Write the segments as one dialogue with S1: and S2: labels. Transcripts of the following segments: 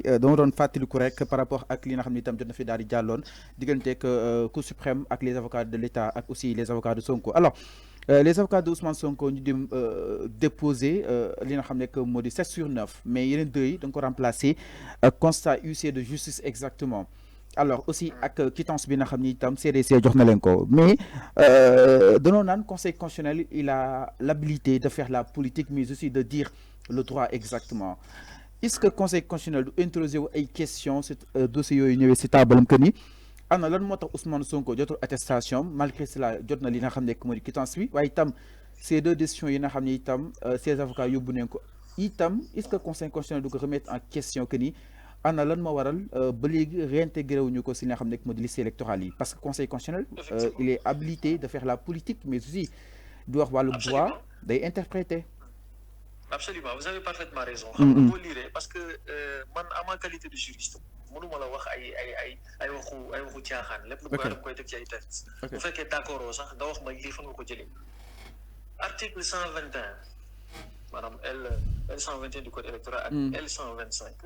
S1: dama doon fàttaliku rek par rapport ak li nga xam ne itam jot na fi daal di jàlloon digganteeg Cour suprême ak les avocats de l'État ak aussi les avocats de Sonko alors les avocats de Ousmane Sonko ñu dem déposer li nga xam ne que moo di 7 sur 9 mais yeneen deux yi da nga ko remplacer constat huissier de justice exactement alors aussi ak quittance bi nga xam ni itam CDC jox na leen ko mais danoo naan conseil constitutionnel il a l'habilité de faire la politique mais aussi de dire le droit exactement. Est-ce que le conseil constitutionnel doit introduire ay questions ce dossier yooyu ñëwee si taabalam que ni am na lan moo tax Ousmane Sonko jotul attestation malgré cela jot na li nga xam ne moo di quittance bi waaye itam ces deux décisions yi nga xam ne itam ces avocats yóbbu nañ ko itam est-ce que le conseil constitutionnel du ko remettre en question que ni am na lan moo waral ba léegi réintégré wuñu ko si li nga xam ne moo di liste électorale yi parce que conseil constitutionnel il est habilité de faire la politique mais aussi du wax wàllu droit day interpréter.
S2: Absolument, vous avez parfaitement raison. Xam nga lire parce que man à ma qualité de juriste mënuma la wax ay waxu caaxaan lépp lu ko dama koy teg ci ay texte bu fekkee d'accord sax nga wax ma lii fan nga ko jëlee article 121 maanaam L 121 du code électoral ak L 125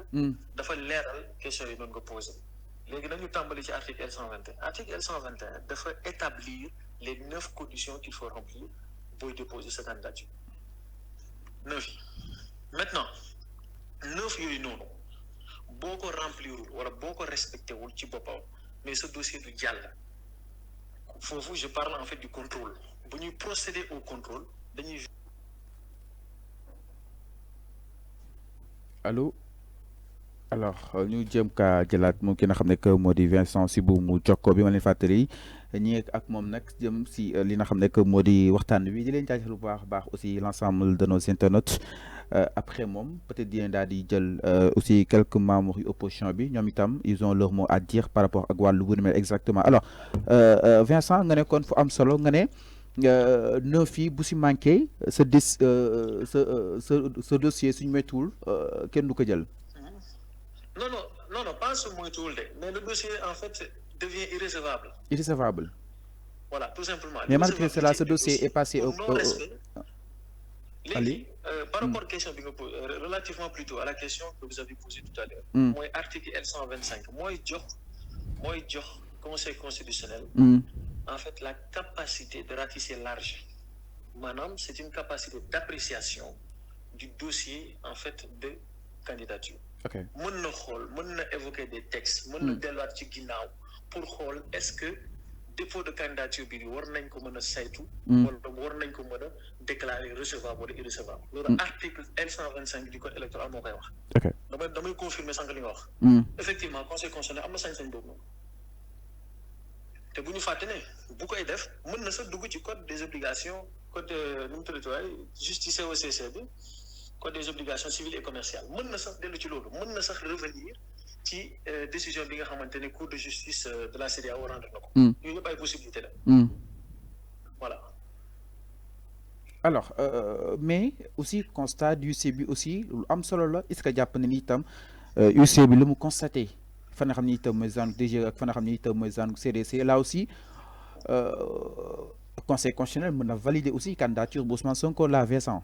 S2: dafa leeral question yi noonu nga posé léegi nañu tàmbali ci article L 121 article L 121 dafa établir les 9 conditions qu'il faut remplir pour déposer sa candidature 9 yi maintenant 9 yooyu noonu boo ko remplirul wala boo ko respecté wul ci boppam mais ce dossier du jàll foofu je parle en fait du contrôle bu ñuy procéder au contrôle dañuy.
S1: Allô alors ñu jëm kaa jëlaat moom ki nga xam ne que moo di Vincent Sibou mu jokkoo bi ma leen fàttali ñi ak moom nag jëm si li nga xam ne que moo di waxtaan wi di leen jaajëfal bu baax baax aussi l'ensemble de nos internautes après moom peut-être dinañ daal di jël aussi quelques membres yu opposition bi ñoom itam ils ont leur mot à dire par rapport ak wàllu bu ni mel exactement alors Vincent nga ne kon fu am solo nga ne 9 yi bu si manqué ce dossier suñu méttuwul kenn du ko jël.
S2: Non, pas ce moytuwul de mais le dossier en fait devient irrecevable.
S1: Irrecevable.
S2: Voilà, tout simplement.
S1: Mais malgré cela, ce dossier est passé au
S2: non-respect.
S1: Allez.
S2: Par rapport à la question, relativement plutôt à la question que vous avez posée tout à l'heure, moi, article L125, moi, Conseil constitutionnel, en fait, la capacité de ratisser large. Madame, c'est une capacité d'appréciation du dossier, en fait, de candidature.
S1: Okay.
S2: Mën na évoquer des textes mën na delluwaat ci ginnaaw pour xool est-ce que dépôt de candidature bi war nañ ko mën a saytu wala war nañ ko mën a déclarer recevable wala irrecevable loolu article L125 du code électoral moo koy wax damay confirmer sànq li nga wax effectivement conseil constitutionnel am na sañ-sañ boobu noonu te bu ñu fàtte ne bu koy def mën na sax dugg ci code des obligations code nu mu tuddati justice COCC bi code des obligations civiles et commerciales mën na sax dellu ci loolu mën na sax revenir ci décision bi nga xamante ne cour de justice de la CEDEAO rendre na ko yooyu yëpp ay possibilité la voilà
S1: alors mais aussi constat du UC bi aussi lu am solo la est-ce que jàpp na ni itam UC bi lu mu constaté fa nga xam ni itam mooy zone DG ak fa nga xam ni itam mooy zone CDC là aussi conseil constitutionnel mën na valider aussi candidature bu Ousmane Sonko la Vincent.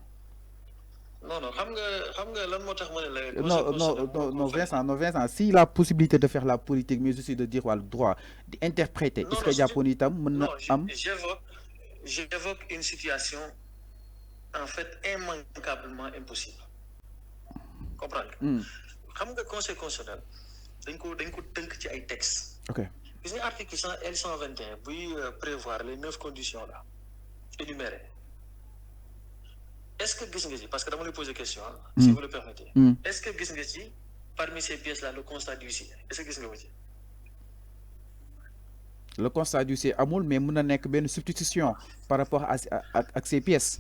S2: Non, xam nga lan moo tax ma ne la.
S1: Non, Vincent, si la possibilité de faire la politique, mais aussi de dire le droit, d'interpréter, est-ce que Japon itam mën na am.
S2: J'évoque une situation en fait immanquablement impossible. Comprendre xam nga conseil constitutionnel dañ ko tënk ci ay textes.
S1: Ok.
S2: Gis nga article L121 buy prévoir les 9 conditions là énumérées. Est-ce que gis nga ci parce que dama lay poser question si vous le permettez est-ce que gis nga ci parmi ces pièces là le constat d'huissier est-ce que gis nga ko ci
S1: le constat d'huissier amul mais mën na nekk benn substitution par rapport à ces pièces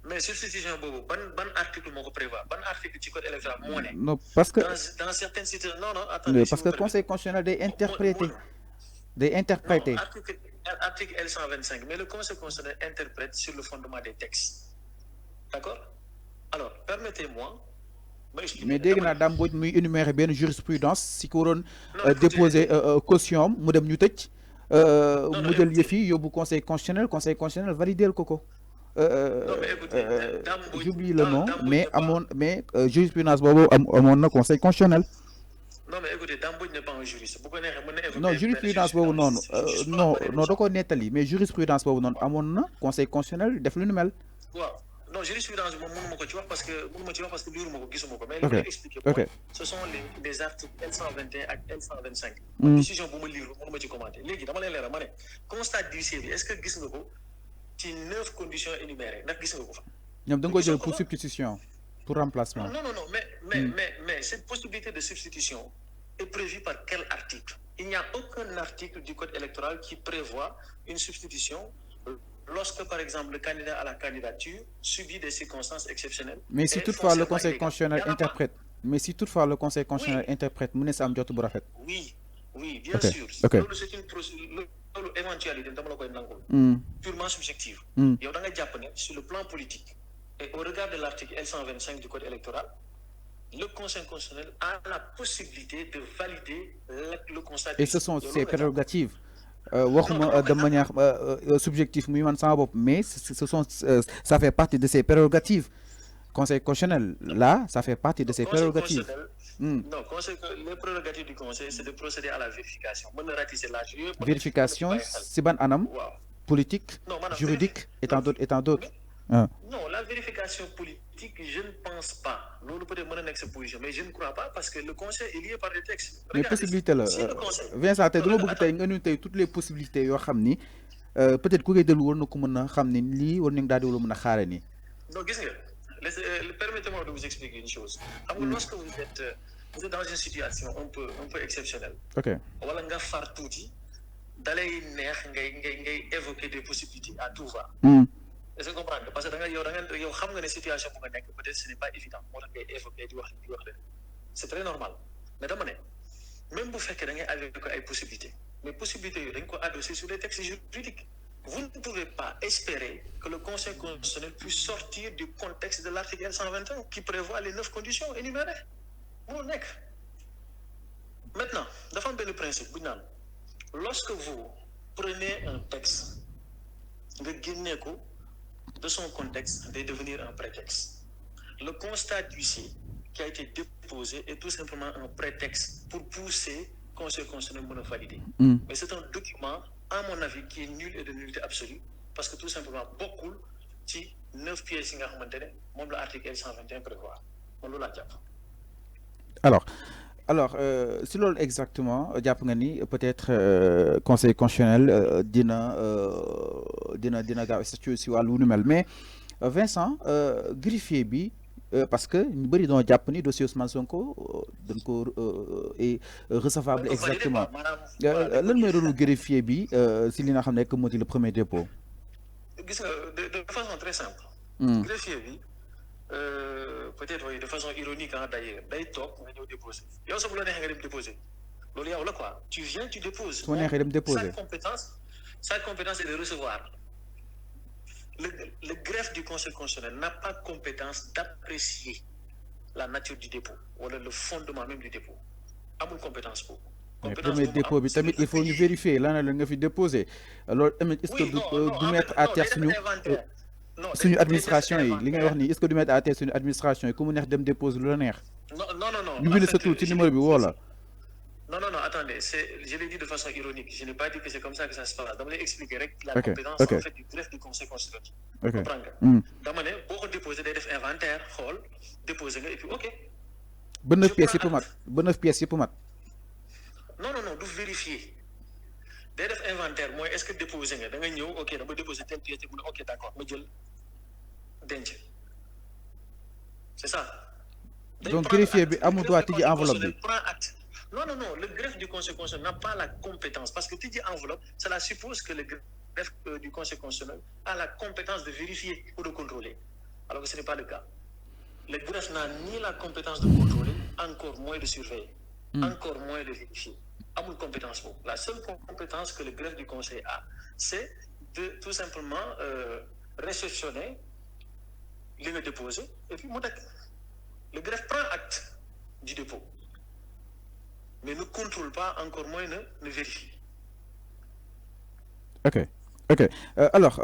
S2: mais substitution boobu ban article moo ko prévoir ban article ci code électoral moo ne
S1: non parce que
S2: dans certaines situations non attendez
S1: parce que conseil constitutionnel day interpréter
S2: article L125 mais le conseil constitutionnel interprète sur le fondement des textes. D'accord? Alors, permettez-moi.
S1: Mais dès que Madame Mbodj muy énumérer bien jurisprudence si ko waroon déposer caution mu dem ñu tëj mu jël yëf yi yóbbu conseil constitutionnel valider ko ko j'oublie le nom mais jurisprudence boobu amoon na conseil constitutionnel.
S2: Non mais écoutez, Dambodj n'est pas un juriste.
S1: Non jurisprudence boobu noonu non da ko nettali mais jurisprudence boobu noonu amoon na conseil constitutionnel def lu nu mel.
S2: waaw non jurisprudence moom mënuma ko ci wax parce que liiruma ko gisuma ko. mais li ma expliqué mooy ce sont les articles L121 ak L125. décision bu ma liir mënuma ci commenter léegi dama lay leeral ma ne constat d'huissier bi est-ce que gis nga ko ci 9 conditions énumérées ndax gis nga ko fa.
S1: ñoom da nga koy jël pour substitution. Pour remplacement.
S2: Non, mais cette possibilité de substitution est prévue par quel article? Il n'y a aucun article du Code électoral qui prévoit une substitution lorsque, par exemple, le candidat à la candidature subit des circonstances exceptionnelles.
S1: Mais si toutefois le Conseil constitutionnel interprète, mu ne sa am jot bu rafet.
S2: Oui, bien sûr. C'est une procédure, éventualité dama la koy nangul. Purement subjective. Yow da nga jàpp ne sur le plan politique. Et au regard de l'article L125 du Code électoral, le Conseil constitutionnel a la possibilité de valider le constat.
S1: Et ce sont ses prérogatives. De manière subjective, mais ça fait partie de ses prérogatives. Conseil constitutionnel, là, ça fait partie de ses prérogatives.
S2: Non, les prérogatives du Conseil, c'est de procéder à la vérification.
S1: Vérification, c'est ban anam, politique, juridique, et tant d'autres.
S2: Non, la vérification politique, je ne pense pas. Nous peut-être mener cette position, mais je ne crois pas parce que le Conseil est lié par des textes.
S1: Mais possibilité là. Vincent, tu as toutes les possibilités. Peut-être que tu as des
S2: Non, permettez-moi de vous expliquer une chose. Lorsque vous êtes dans une situation un peu exceptionnelle, voilà, nga far touti, d'aller évoquer des possibilités à tout va. Est-ce que vous comprenez? Parce que yow xam nga ne situation bu nga nekk peut-être ce n'est pas évident moo tax ngay évoquer di wax c'est très normal mais dama ne même bu fekkee da ngay avec ay possibilités mais possibilités yooyu dañ ko adosser sur les textes juridiques. Vous ne pouvez pas espérer que le Conseil constitutionnel puisse sortir du contexte de l'article L121 qui prévoit les 9 conditions énumérées. Maintenant, dafa am benn principe bu ñu naan lorsque vous prenez un texte nga génnee ko de son contexte de devenir un prétexte. Le constat d'huissier qui a été déposé est tout simplement un prétexte pour pousser le Conseil constitutionnel à valider. Mais c'est un document, à mon avis, qui est nul et de nullité absolue, parce que tout simplement, beaucoup de 9 pièces qui sont l'article L121 prévoit.
S1: Alors, si l'on exactement, peut-être Conseil constitutionnel dina statuer sur l'unumel, mais Vincent, greffier bi parce que ñu bari dans japonais dossier Ousmane Sonko est recevable exactement. Lan moy rôle greffier bi si li nga xamné que modi le premier dépôt.
S2: De façon très simple. Greffier bi peut-être de façon ironique d'ailleurs day tok nga ñeu déposer yow sa bu la nexe nga dem déposer lolu yow la quoi tu viens tu déposes sa compétence est de recevoir. Le greffe du Conseil constitutionnel n'a pas compétence d'apprécier la nature du dépôt ou le fondement même du dépôt amul compétence pour
S1: mais premier dépôt bi tamit il faut ñu vérifier lan la nga fi déposer alors est-ce que du mettre à terre suñu administration yi li ngay wax ni est-ce que du mettre à terre suñu administration yi ku mu neex dem déposer lu la neex.
S2: Non.
S1: ñu bind sa tur ci numéro bi woo la.
S2: Non, attendez, je l'ai dit de façon ironique. Je n'ai pas dit que c'est comme ça que ça se passe. Je vais expliquer la compétence en fait, du greffe du Conseil constitutionnel. Comprends? Pour déposer des inventaires, déposer, et puis ok.
S1: Bonne 9 pièces pour mat. Bonne 9 pièces pour mat.
S2: Non, vous vérifier. Des inventaires, moi, est-ce que déposer, ok, je vais déposer telle pièce, ok, d'accord, je vais c'est ça.
S1: Donc, greffier, amou doit dire enveloppe.
S2: Non, le greffe du Conseil constitutionnel n'a pas la compétence. Parce que tu dis enveloppe, cela suppose que le greffe du Conseil constitutionnel a la compétence de vérifier ou de contrôler. Alors que ce n'est pas le cas. Le greffe n'a ni la compétence de contrôler, encore moins de surveiller, encore moins de vérifier. A une compétence pour. La seule compétence que le greffe du Conseil a, c'est de tout simplement réceptionner les déposés et puis le greffe prend acte du dépôt. Mais ne contrôle pas, encore moins ne vérifie.
S1: Ok. ok alors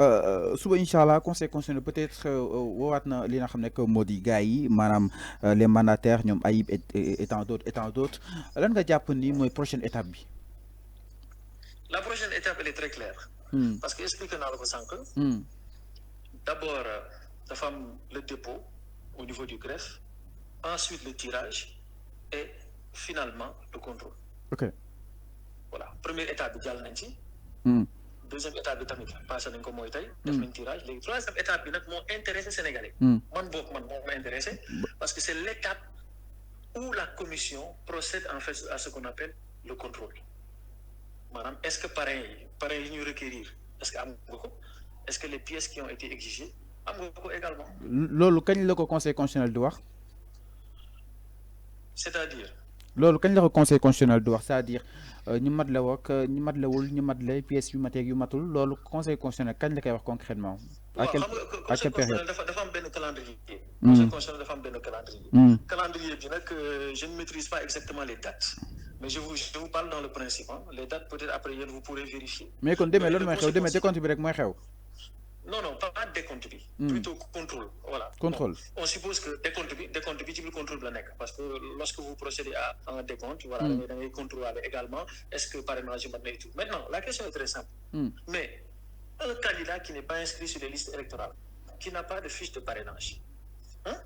S1: suba incha allah conseil constitutionnel peut-être woowaat na li nga xam ne que moo di gars yi maanaam les mandataires ñoom Ayib et tant d'autres lan nga jàpp ni mooy prochaine étape bi.
S2: La prochaine étape elle est très claire. Parce que expliqué naa la ko sànq. D'abord dafa am le dépôt au niveau du greffe, ensuite le tirage et finalement le contrôle.
S1: Ok.
S2: Voilà première étape bi jàll nañ ci. Deuxième étape bi tamit passé nañ ko mooy tey. def nañ tirage léegi troisième étape bi nag moo intéressé Sénégalais. man moo ma intéressé parce que c'est l'étape où la commission procède en fait à ce qu'on appelle le contrôle. Maanaam est-ce que parrain yi ñu requérir est-ce que am nga ko est-ce que les pièces qui ont été exigées am nga ko également.
S1: loolu kañ la ko conseil constitutionnel di wax.
S2: c'est-à-dire.
S1: loolu kañ la ko conseil constitutionnel di wax c'est-à-dire ñu mat la wak ñu mat lawul ñu mat lay pièces yu mateeg yu matul loolu conseil constitutionnel kañ la koy wax concrètement. à quelle période
S2: dafa am benn calendrier. conseil constitutionnel dafa am benn calendrier. Calendrier bi nag je ne maîtrise pas exactement les dates. Mais je vous parle dans le principe. Hein. Les dates, peut-être après, vous pourrez vérifier.
S1: Mais quand demain, demain, décompte bi rek mooy xew.
S2: Non, pas décompte bi. Plutôt contrôle. Voilà.
S1: Contrôle.
S2: Bon, on suppose que décompte bi ci biir contrôle la nekk. Parce que lorsque vous procédez à un décompte, voilà, da ngay contrôler également est-ce que parrainage mat na et tout. Maintenant, la question est très simple. Mais un candidat qui n'est pas inscrit sur les listes électorales, qui n'a pas de fiche de parrainage, hein?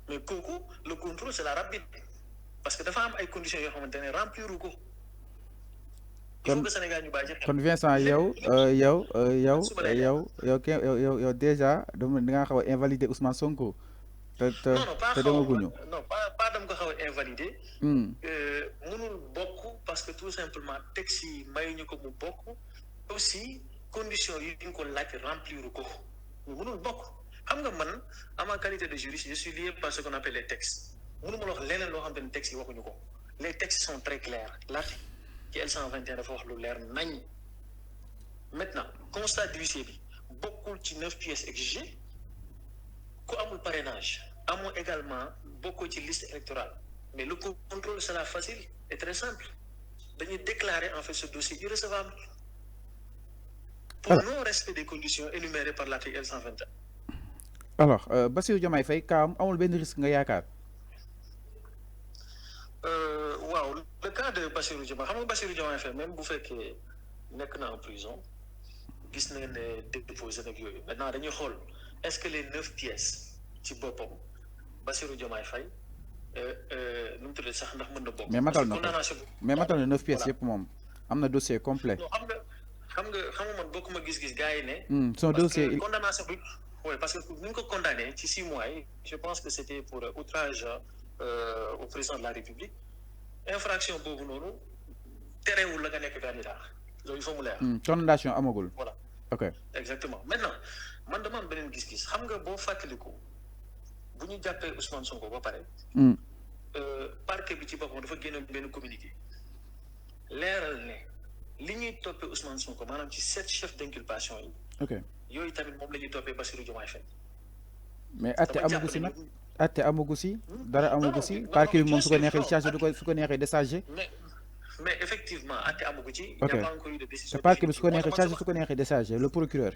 S2: Mais kooku, le contrôle, c'est la rapidité. Parce que dafa am ay conditions yoo xamante ne remplir ko. Il faut que Sénégal ñu bàyyi
S1: kon Vincent yow déjà da nga xaw a invalider Ousmane Sonko.
S2: non pas dama ko xaw a invalider. mënul bokk parce que tout simplement texte yi mayuñu ko mu bokk aussi conditions yi ñu ko laaj remplir ko mënul bokk xam nga man à ma qualité de juriste je suis lié par ce qu'on appelle les textes. mënu ma la wax leneen loo xam ne textes yi waxuñu ko les textes sont très clairs l'article L121 dafa wax lu leer nañ maintenant constat d'huissier bi bokkul ci 9 pièces exigées ku amul parrainage amoo également bokkul ci liste électorale mais le contrôle c'est la facile et très simple dañuy déclarer en fait ce dossier irrecevable pour non respect des conditions énumérées par l'article L121.
S1: Alors Bassirou Diomaye Faye kaam amul benn risque nga yaakaar.
S2: waaw le cas de Bassirou Diomaye xam nga Bassirou Diomaye Faye même bu fekkee nekk na en prison gis nañ ne déposé nag yooyu maintenant dañuy xool est-ce que les 9 pièces ci boppam Bassirou Diomaye Faye nu mu tuddee sax ndax mën na bokk.
S1: mais matal na ko mais matal na 9 pièces yëpp moom am na dossier complet.
S2: non xam nga man bokkuma gis-gis gars yi ne.
S1: son dossier
S2: condamnation bi oui parce que ni ñu ko condamné ci 6 mois yi je pense que c'était pour outrage au président de la République infraction boobu noonu terewul la nga nekk candidat loolu il faut mu leer.
S1: condamnation amagul.
S2: voilà
S1: ok
S2: exactement maintenant man dama am beneen gis-gis xam nga boo fàttaliku bu ñu jàppee Ousmane Sonko ba pare. parquet bi ci boppam dafa génne benn communiqué leeral ne li ñuy toppee Ousmane Sonko maanaam ci 7 chefs d'inculpation yi.
S1: ok
S2: yooyu tamit moom la ñuy toppee Bassirou Diomaye Faye.
S1: mais atte amagu si nag. atte amagu si dara amagu si parquet bi moom su ko neexee chargé su ko neexee déchargé.
S2: mais effectivement atte amagu ci.
S1: ok
S2: il n'y a pas encore eu de décision.
S1: parquet bi su ko neexee chargé su ko neexee déchargé le procureur.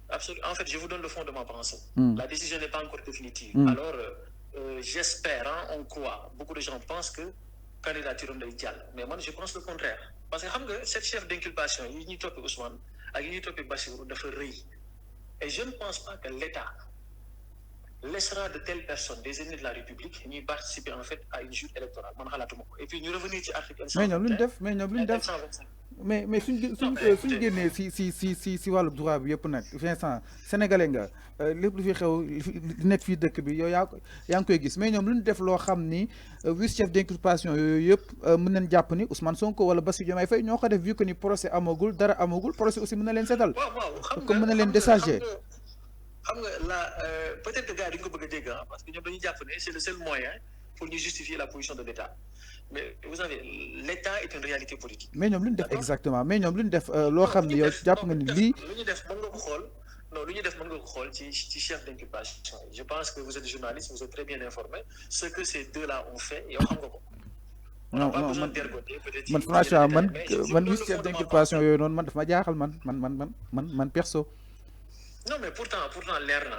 S2: Absolument. En fait, je vous donne le fond de ma pensée. La décision n'est pas encore définitive. Alors, j'espère, on croit. Beaucoup de gens pensent que candidature de l'idéal. Mais moi, je pense le contraire. Parce que cette chef d'inculpation, il n'y a pas Ousmane, il n'y a pas Bassirou de faire rire. Et je ne pense pas que l'État laissera de telles personnes, des ennemis de la République, ni participer en fait à une chute électorale. Et puis nous revenir sur l'article 125.
S1: mais suñ génnee si wàllu droit bi yëpp nag Vincent sénégalais nga lépp lu fi xew li nekk fii dëkk bi yow yaa ngi koy gis mais ñoom lu ñu def loo xam ni 8 chefs d'inculpation yooyu yëpp mën nañ jàpp ni Ousmane Sonko wala Bassirou Diomaye Faye ñoo ko def vu que ni procès amagul dara amagul procès aussi mën na leen seetal comme mën na leen décharger.
S2: xam nga la peut-être que gars yi dañu ko bëgg a dégg parce que ñoom dañuy jàpp ne c'est le seul moyen pour ñu justifier la position de l'État. Mais vous savez, l'État est une réalité politique.
S1: Mais ñoom lu ñu def exactement mais ñoom lu ñu def loo xam ni yow jàpp nga ni lii.
S2: lu ñu def mën nga ko xool non lu ñu def mën nga ko xool ci chef d'inculpation. Je pense que vous êtes journaliste, vous êtes très bien informé. Ce que ces deux-là ont fait yow xam nga ko. on n'a
S1: non
S2: pas
S1: non
S2: besoin d'ergoter peut-être
S1: man
S2: ci
S1: franchement
S2: yenn
S1: man
S2: détails mais
S1: man
S2: loolu le
S1: système
S2: fond de ma
S1: d'inculpation
S2: pensée
S1: yooyu noonu man dafa ma jaaxal man perso.
S2: non mais pourtant leer na